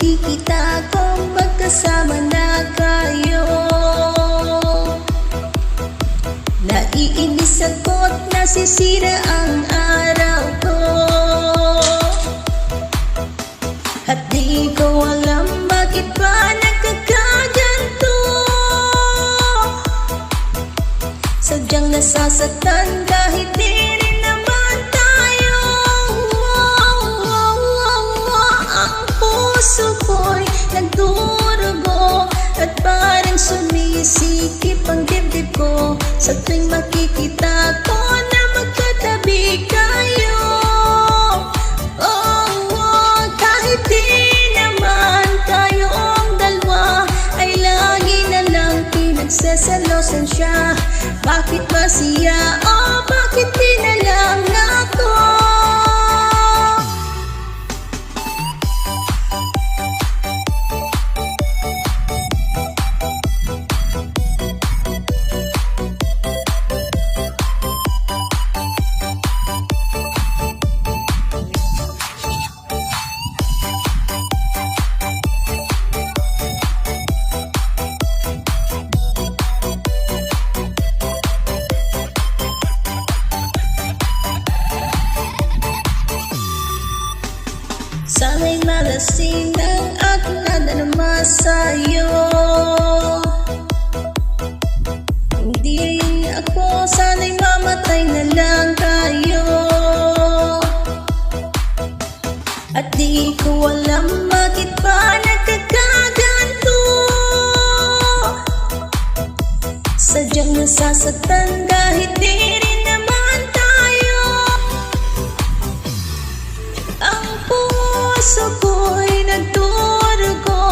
makikita kung magkasama na kayo. Naiinis ako't nasisira ang araw ko, at di ko alam bakit ba nagkakaganto. Sadyang nasasaktan kahit di rin naman tayo. Ang puso ko'y nagdurugo at parang sumisikip ang dibdib ko sa tuwing makikita ko na magkatabi kayo. Kahit di naman tayong dalawa ay lagi na lang pinagsasalosan siya. Bakit ba siya o bakit di na lang ako? Sana'y malasing ng aking nadarama sa'yo. Hindi rin ako, sana'y mamatay na lang tayo. At di ko alam bakit ba nagkakaganto. Sadyang nasasaktan kahit di rin naman tayo. Ang puso ko'y nagdurugo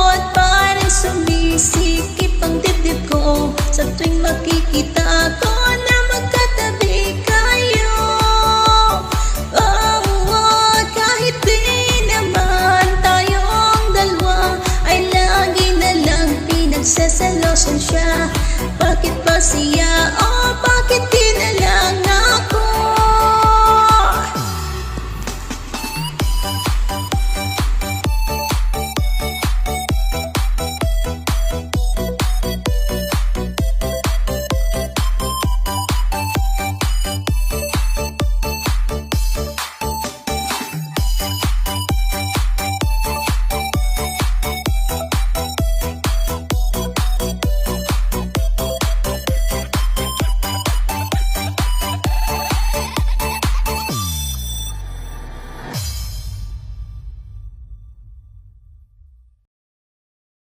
at parang sumisikip ang dibdib ko sa tuwing makikita ko na magkatabi kayo. Kahit di naman tayong dalawa ay lagi na lang pinagsasalosan siya. Bakit ba siya